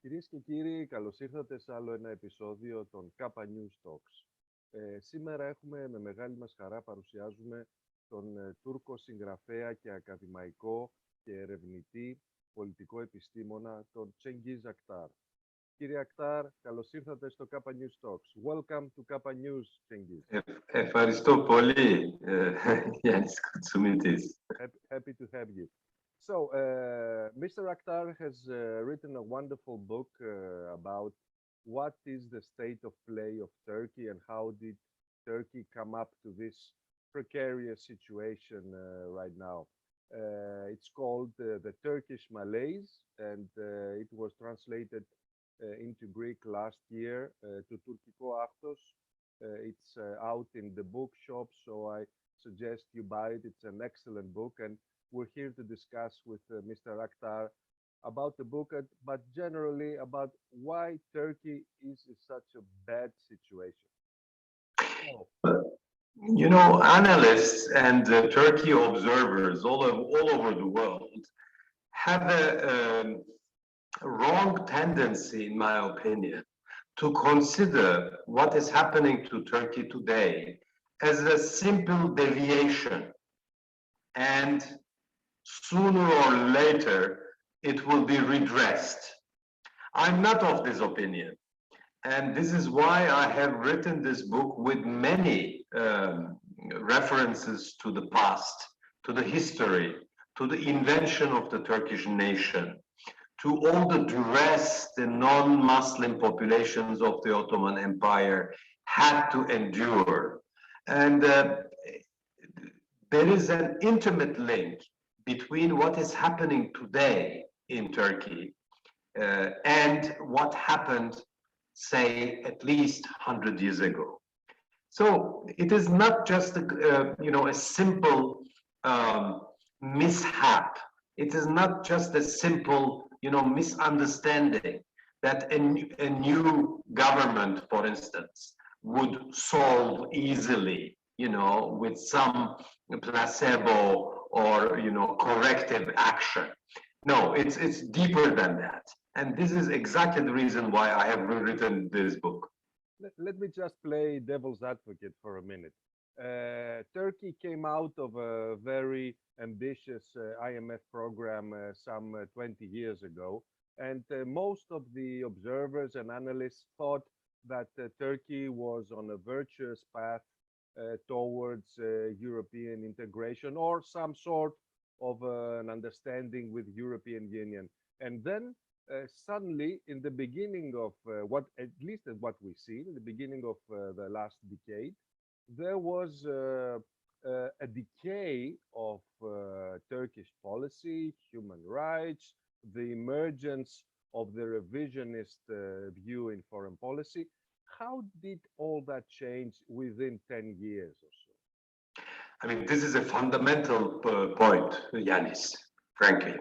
Κυρίες και κύριοι, καλώς ήρθατε σε άλλο ένα επεισόδιο των Kappa News Talks. Σήμερα έχουμε με μεγάλη μας χαρά παρουσιάζουμε τον Τούρκο συγγραφέα και ακαδημαϊκό και ερευνητή πολιτικό επιστήμονα, τον Τσενγκίζ Ακτάρ. Κύριε Ακτάρ, καλώς ήρθατε στο Kappa News Talks. Welcome to Kappa News, Cengiz. Ευχαριστώ πολύ, Yannis Koutsomitis. Happy to have you. So, Mr. Aktar has written a wonderful book about what is the state of play of Turkey and how did Turkey come up to this precarious situation right now. It's called The Turkish Malaise, and it was translated into Greek last year to Turkiko άχθος. It's out in the bookshop, so I suggest you buy it. It's an excellent book, and we're here to discuss with Mr. Aktar about the book, but generally about why Turkey is in such a bad situation. You know, analysts and Turkey observers all over the world have a wrong tendency, in my opinion, to consider what is happening to Turkey today as a simple deviation, and sooner or later it will be redressed. I'm not of this opinion, and this is why I have written this book with many references to the past, to the history, to the invention of the Turkish nation, to all the duress the non-Muslim populations of the Ottoman Empire had to endure. And there is an intimate link between what is happening today in Turkey and what happened, say, at least 100 years ago. So it is not just a simple mishap. It is not just a simple misunderstanding that a new government, for instance, would solve easily, with some placebo or corrective action. No, it's deeper than that, and this is exactly the reason why I have rewritten this book. Let me just play devil's advocate for a minute. Turkey came out of a very ambitious IMF program some 20 years ago, and most of the observers and analysts thought that Turkey was on a virtuous path towards European integration or some sort of an understanding with European Union. And then suddenly, in the beginning of at least what we see, in the beginning of the last decade, there was a decay of Turkish policy, human rights, the emergence of the revisionist view in foreign policy. How did all that change within 10 years or so? I mean, this is a fundamental point, Yannis, frankly.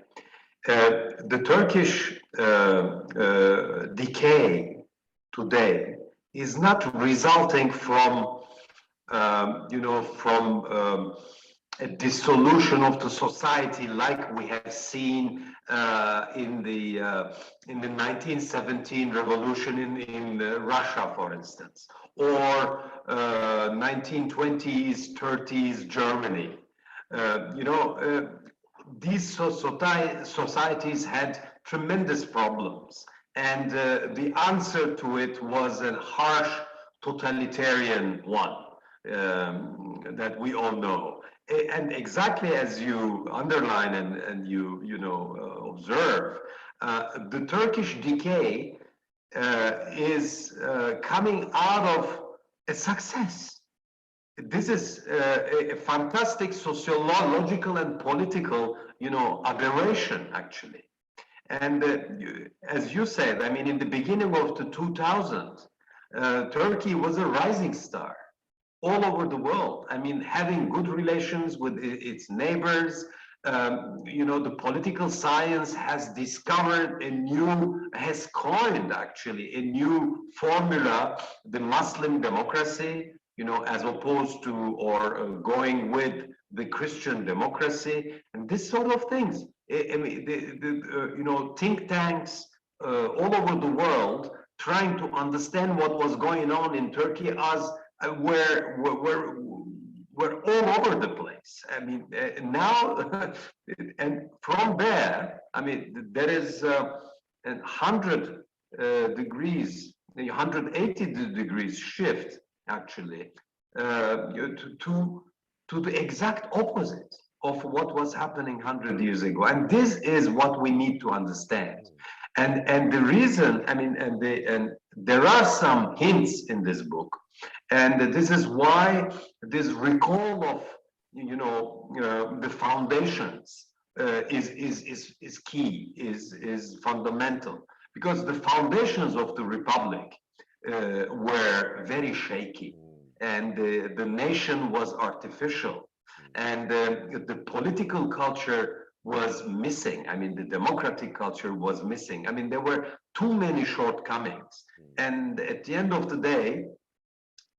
The Turkish decay today is not resulting from a dissolution of the society like we have seen in the 1917 revolution in Russia, for instance, or 1920s, 30s Germany. These societies had tremendous problems, and the answer to it was a harsh totalitarian one that we all know. And exactly as you underline and you observe, the Turkish decay is coming out of a success. This is a fantastic sociological and political, aberration, actually. And as you said, I mean, in the beginning of the 2000s, Turkey was a rising star all over the world. I mean, having good relations with its neighbors, the political science has coined actually a new formula, the Muslim democracy, as opposed to or going with the Christian democracy, and this sort of things. I mean, think tanks, all over the world trying to understand what was going on in Turkey as we're all over the place. I mean, now, and from there, I mean, there is 100 degrees, 180 degrees shift, actually, to the exact opposite of what was happening 100 years ago. And this is what we need to understand. And the reason, I mean, and there are some hints in this book, and this is why this recall of, the foundations is key, is fundamental, because the foundations of the republic were very shaky, and the nation was artificial, and the political culture was missing. I mean, the democratic culture was missing. I mean, there were too many shortcomings. And at the end of the day,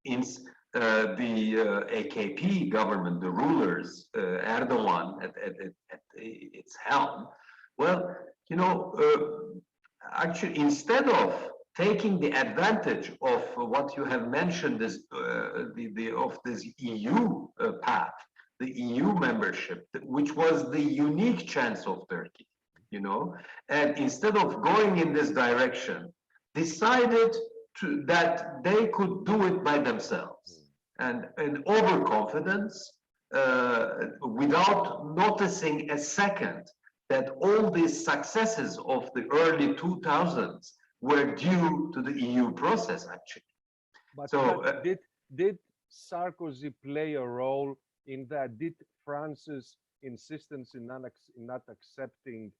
in the AKP government, the rulers, Erdogan at its helm, well, actually, instead of taking the advantage of what you have mentioned, this of this EU path, the EU membership, which was the unique chance of Turkey, and instead of going in this direction, decided that they could do it by themselves, and overconfidence, without noticing a second that all these successes of the early 2000s were due to the EU process, actually. But did Sarkozy play a role in that? Did France's insistence in not accepting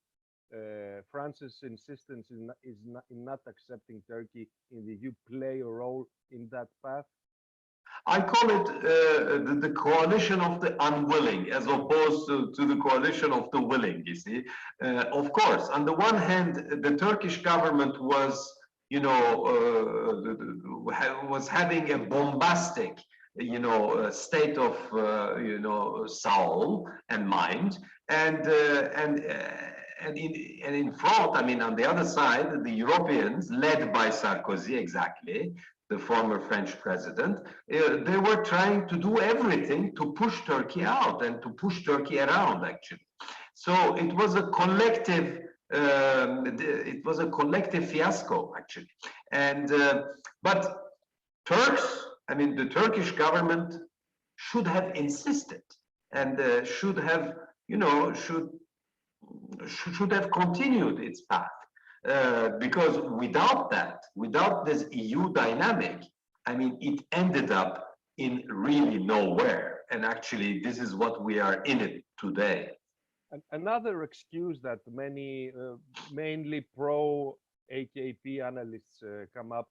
France's insistence in not accepting Turkey in the EU play a role in that path? I call it the coalition of the unwilling, as opposed to the coalition of the willing, you see. Of course, on the one hand, the Turkish government was, was having a bombastic, state of, soul and mind, and in front, I mean, on the other side, the Europeans, led by Sarkozy, exactly, the former French president, they were trying to do everything to push Turkey out and to push Turkey around, actually. So it was a collective, fiasco, actually. And but Turks, I mean, the Turkish government should have insisted and should have, should have continued its path. Because without that, without this EU dynamic, I mean, it ended up in really nowhere. And actually, this is what we are in it today. Another excuse that many, mainly pro-AKP analysts come up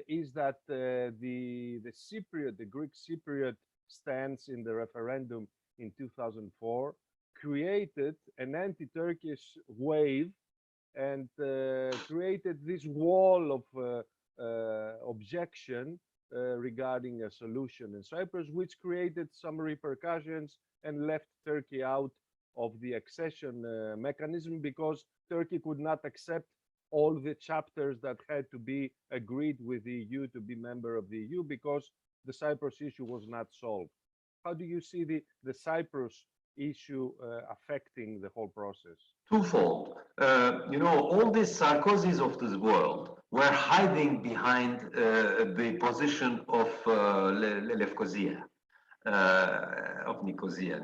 is that the Greek Cypriot stance in the referendum in 2004 created an anti-Turkish wave and created this wall of objection regarding a solution in Cyprus, which created some repercussions and left Turkey out of the accession mechanism, because Turkey could not accept all the chapters that had to be agreed with the EU to be member of the EU, because the Cyprus issue was not solved. How do you see the Cyprus issue affecting the whole process? Twofold. All these Sarkozys of this world were hiding behind the position of Lefkosia, of Nicosia.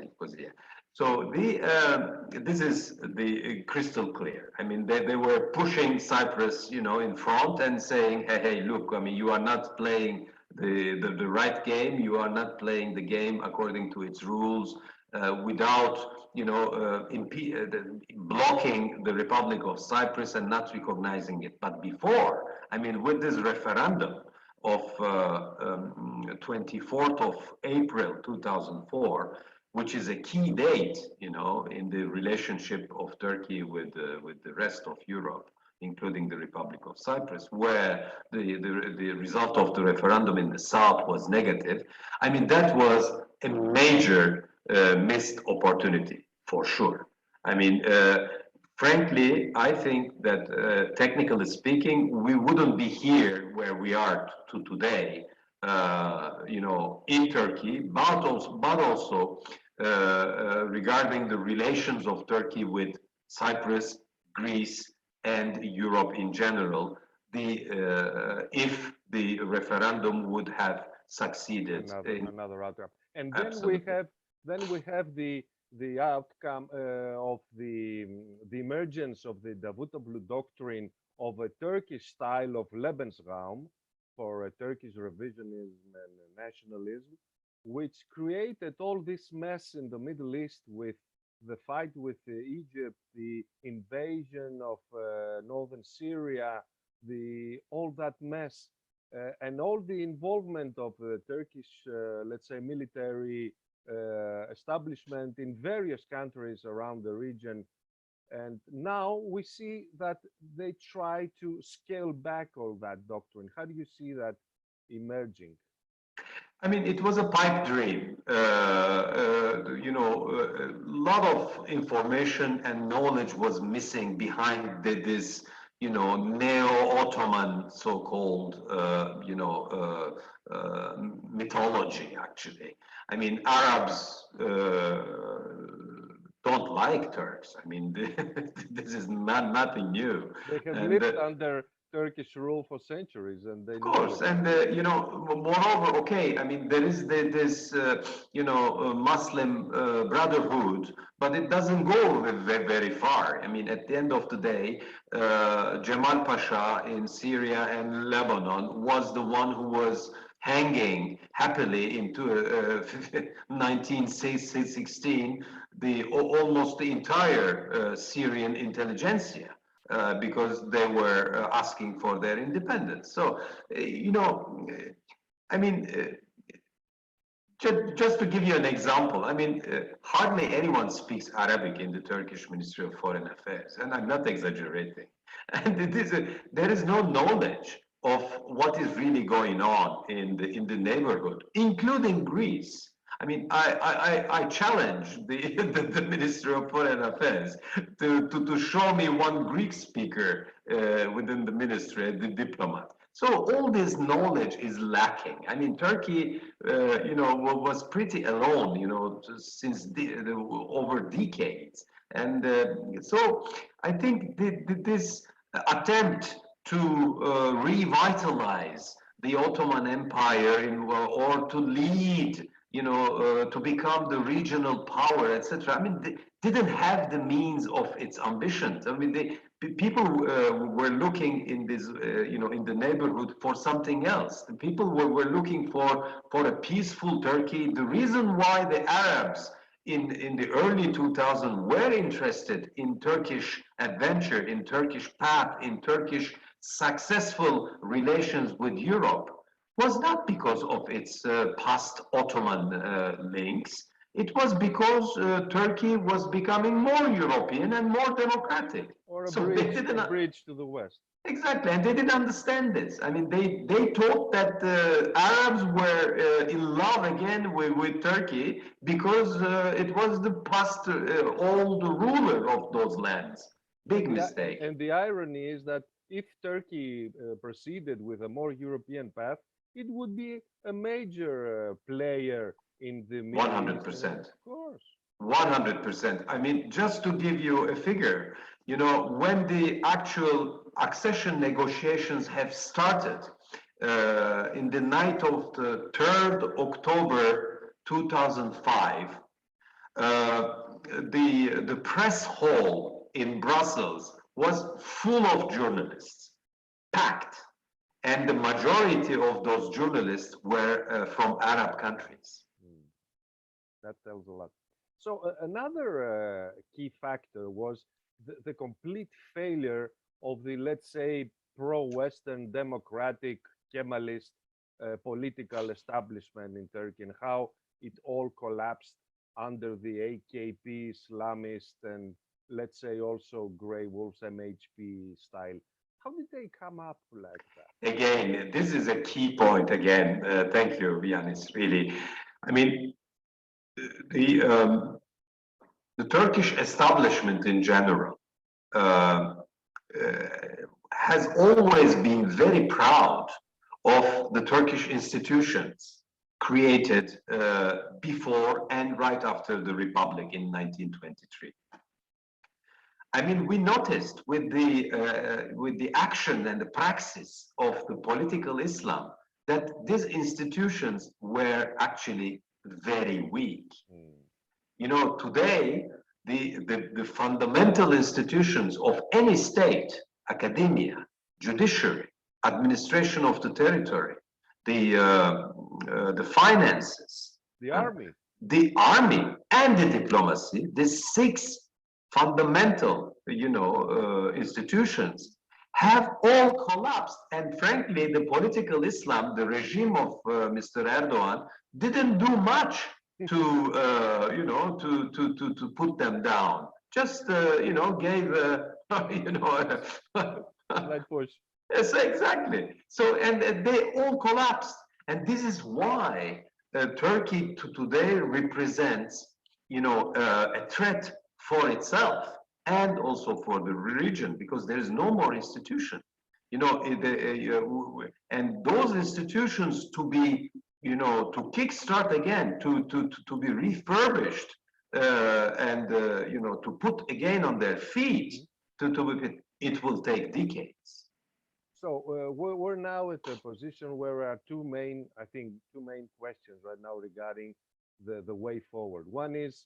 So this is the crystal clear. I mean, they were pushing Cyprus, in front and saying, hey, look, I mean, you are not playing the right game. You are not playing the game according to its rules, without, blocking the Republic of Cyprus and not recognizing it. But before, I mean, with this referendum of 24th of April 2004, which is a key date, in the relationship of Turkey with the rest of Europe, including the Republic of Cyprus, where the result of the referendum in the south was negative. I mean, that was a major missed opportunity, for sure. I mean, frankly, I think that technically speaking, we wouldn't be here where we are today, in Turkey, but also regarding the relations of Turkey with Cyprus, Greece, and Europe in general, if the referendum would have succeeded. Another outcome. And then Absolutely. we have the outcome of the emergence of the Davutoglu doctrine of a Turkish style of Lebensraum for a Turkish revisionism and nationalism, which created all this mess in the Middle East with the fight with Egypt, the invasion of northern Syria, all that mess, and all the involvement of the Turkish, let's say, military establishment in various countries around the region. And now we see that they try to scale back all that doctrine. How do you see that emerging? I mean, it was a pipe dream. A lot of information and knowledge was missing behind this, neo-Ottoman so-called, mythology, actually. I mean, Arabs don't like Turks. I mean, this is nothing new. They have lived under Turkish rule for centuries, and they know. Of course, and moreover, okay, I mean, there is this Muslim brotherhood, but it doesn't go very far. I mean, at the end of the day, Cemal Pasha in Syria and Lebanon was the one who was hanging happily into 1916 almost the entire Syrian intelligentsia. Because they were asking for their independence. So, I mean, just to give you an example, I mean, hardly anyone speaks Arabic in the Turkish Ministry of Foreign Affairs, and I'm not exaggerating. And there is no knowledge of what is really going on in the neighborhood, including Greece. I mean, I challenge the Ministry of Foreign Affairs to show me one Greek speaker within the ministry, the diplomat. So all this knowledge is lacking. I mean, Turkey, was pretty alone, since over decades. And so I think this attempt to revitalize the Ottoman Empire or to lead, to become the regional power, etc. I mean, they didn't have the means of its ambitions. I mean, people were looking in this, in the neighborhood for something else. The people were looking for a peaceful Turkey. The reason why the Arabs in the early 2000s were interested in Turkish adventure, in Turkish path, in Turkish successful relations with Europe was not because of its past Ottoman links. It was because Turkey was becoming more European and more democratic. Or a bridge to the West. Exactly, and they didn't understand this. I mean, they thought that the Arabs were in love again with Turkey because it was the past old ruler of those lands. Big mistake. And the irony is that if Turkey proceeded with a more European path, it would be a major player in the Middle East. 100%. Of course. 100%. I mean, just to give you a figure, when the actual accession negotiations have started in the night of the 3rd October 2005, the press hall in Brussels was full of journalists, packed. And the majority of those journalists were from Arab countries. That tells a lot. So another key factor was the complete failure of the, let's say, pro-Western democratic Kemalist political establishment in Turkey, and how it all collapsed under the AKP Islamist and, let's say, also Grey Wolves MHP style. How did they come up like that? Again, this is a key point again. Thank you, Yannis, really. I mean, the Turkish establishment in general has always been very proud of the Turkish institutions created before and right after the Republic in 1923. I mean, we noticed with the action and the praxis of the political Islam that these institutions were actually very weak. You know, today, the fundamental institutions of any state, academia, judiciary, administration of the territory, the finances, the army, and the diplomacy, the six fundamental, institutions have all collapsed. And frankly, the political Islam, the regime of Mr. Erdogan, didn't do much to to put them down. Just gave like push. Yes, exactly. So and they all collapsed, and this is why Turkey today represents a threat for itself and also for the region, because there is no more institution. And those institutions to be to kickstart again, to be refurbished, and to put again on their feet, it will take decades. So we're now at a position where there are two main questions right now regarding the way forward. One is,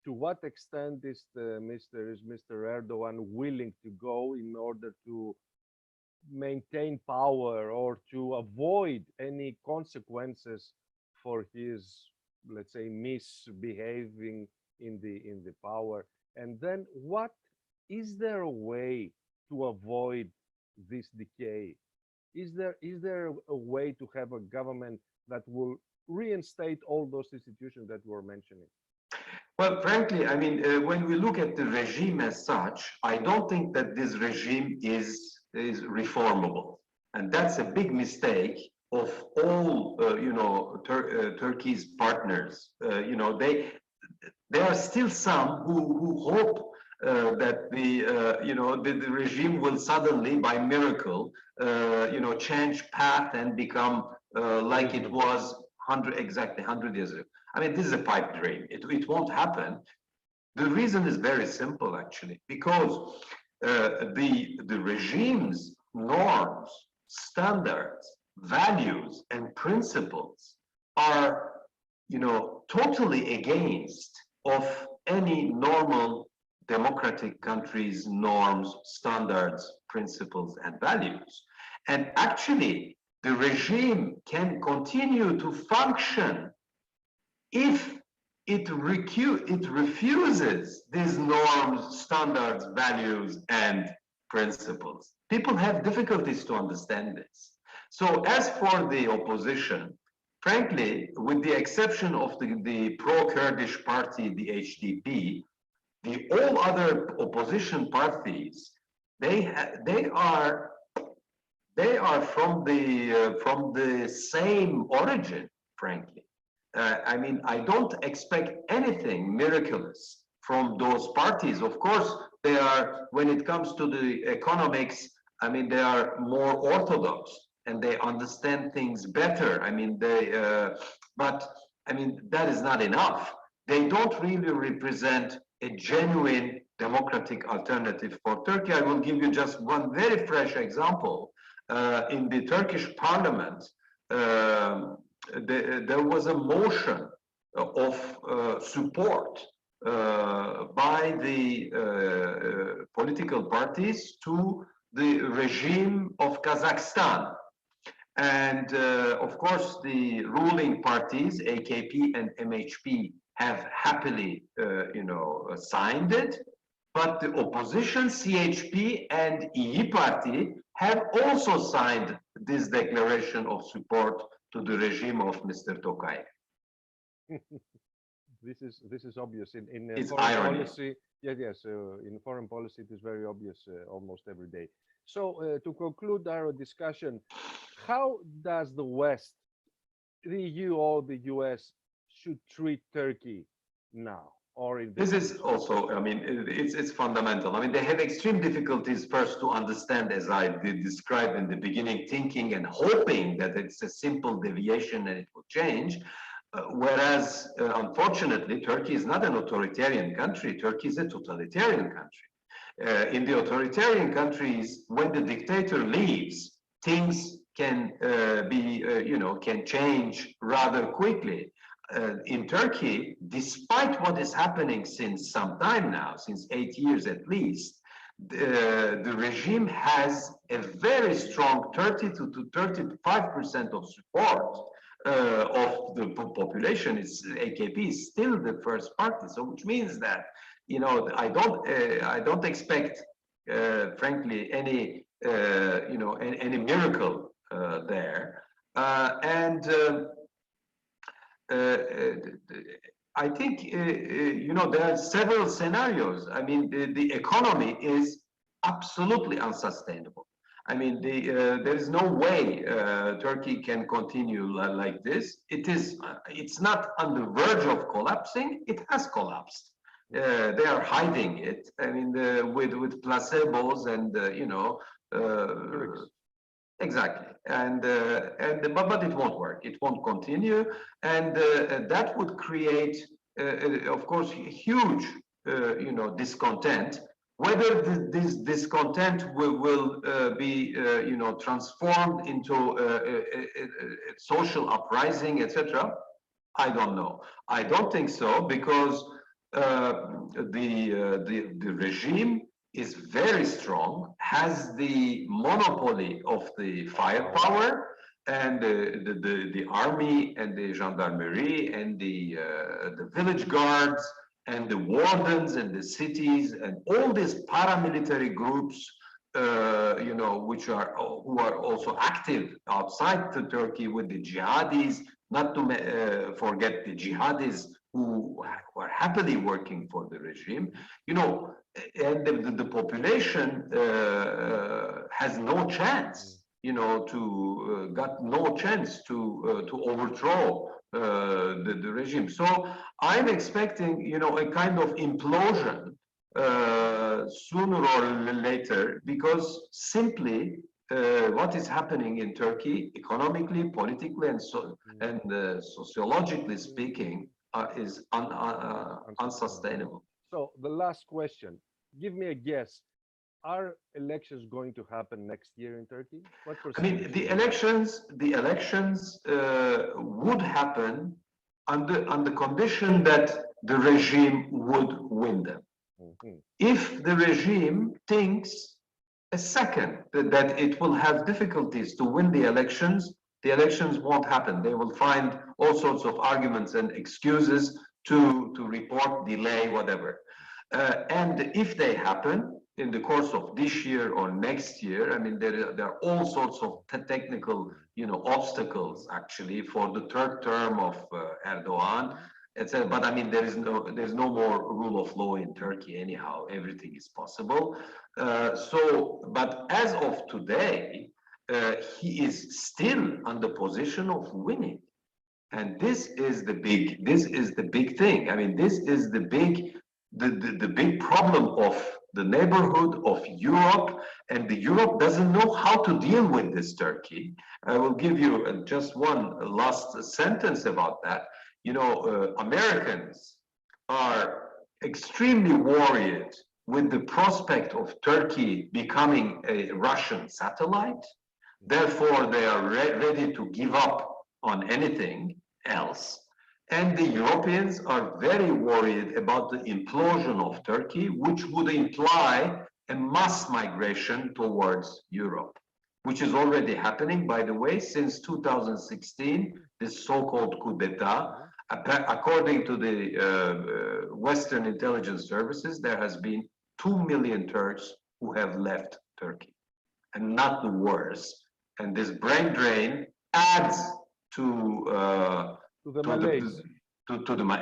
to what extent is Mr. Erdogan willing to go in order to maintain power or to avoid any consequences for his, let's say, misbehaving in the power? And then, what is there a way to avoid this decay? Is there a way to have a government that will reinstate all those institutions that you were mentioning? Well, frankly, I mean, when we look at the regime as such, I don't think that this regime is reformable, and that's a big mistake of all Turkey's partners. There are still some who hope that the regime will suddenly, by miracle, change path and become like it was 100 years ago. I mean, this is a pipe dream. It won't happen. The reason is very simple, actually, because the regime's norms, standards, values, and principles are, totally against of any normal democratic country's norms, standards, principles, and values. And actually, the regime can continue to function if it refuses these norms, standards, values, and principles. People have difficulties to understand this. So as for the opposition, frankly, with the exception of the pro-Kurdish party, the HDP, the all other opposition parties, they are from the same origin, frankly. I mean, I don't expect anything miraculous from those parties. Of course, they are, when it comes to the economics, I mean, they are more orthodox and they understand things better. I mean, but I mean, that is not enough. They don't really represent a genuine democratic alternative for Turkey. I will give you just one very fresh example. In the Turkish parliament, there was a motion of support by the political parties to the regime of Kazakhstan. And of course, the ruling parties, AKP and MHP, have happily, signed it. But the opposition, CHP and İYİ Party, have also signed this declaration of support to the regime of Mr. Tokayev. This is obvious in It's foreign irony. policy. Yes. In foreign policy, it is very obvious almost every day. So to conclude our discussion, how does the West, the EU or the US, should treat Turkey now? or in this is also, I mean, it's fundamental. I mean, they have extreme difficulties first to understand, as I did describe in the beginning, thinking and hoping that it's a simple deviation and it will change. Whereas, unfortunately, Turkey is not an authoritarian country. Turkey is a totalitarian country. In the authoritarian countries, when the dictator leaves, things can can change rather quickly. In Turkey, despite what is happening since some time now, since 8 years at least, the regime has a very strong 30 to 35% of support of the population. It's AKP is still the first party, so which means that I don't expect, frankly, any any miracle there, I think there are several scenarios. I mean, the economy is absolutely unsustainable. I mean, there is no way Turkey can continue like this. It's not on the verge of collapsing. It has collapsed. They are hiding it. I mean, with placebos and exactly, but it won't work. It won't continue, and that would create, of course, huge, discontent. Whether this discontent will be, transformed into a social uprising, etc., I don't know. I don't think so, because the regime is very strong, has the monopoly of the firepower, and the army and the gendarmerie and the village guards and the wardens and the cities and all these paramilitary groups, who are also active outside Turkey with the jihadis, not to forget the jihadis who are happily working for the regime, and the population has no chance, got no chance to overthrow the regime. So I'm expecting, a kind of implosion sooner or later, because simply what is happening in Turkey, economically, politically, and sociologically speaking, is unsustainable. So the last question, give me a guess. Are elections going to happen next year in Turkey? What percentage? I mean, the elections would happen on the condition that the regime would win them. If the regime thinks a second that it will have difficulties to win the elections won't happen. They will find all sorts of arguments and excuses to report, delay, whatever. And if they happen in the course of this year or next year, I mean, there are all sorts of technical, obstacles actually for the third term of Erdogan, etc. But I mean, there's no more rule of law in Turkey anyhow. Everything is possible. But as of today, he is still on the position of winning, and this is the big thing. I mean, this is the big problem of the neighborhood of Europe, and Europe doesn't know how to deal with this Turkey. I will give you just one last sentence about that. Americans are extremely worried with the prospect of Turkey becoming a Russian satellite. Therefore, they are ready to give up on anything else. And the Europeans are very worried about the implosion of Turkey, which would imply a mass migration towards Europe, which is already happening, by the way, since 2016, this so-called coup d'etat. According to the Western intelligence services, there has been 2 million Turks who have left Turkey, and not the worse. And this brain drain adds to the malaise.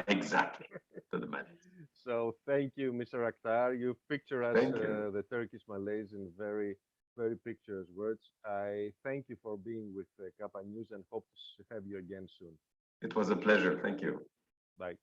Exactly, to the malaise. So thank you, Mr. Aktar. You picture us the Turkish malaise in very, very picturesque words. I thank you for being with Kappa News and hope to have you again soon. It was a pleasure. Thank you. Bye.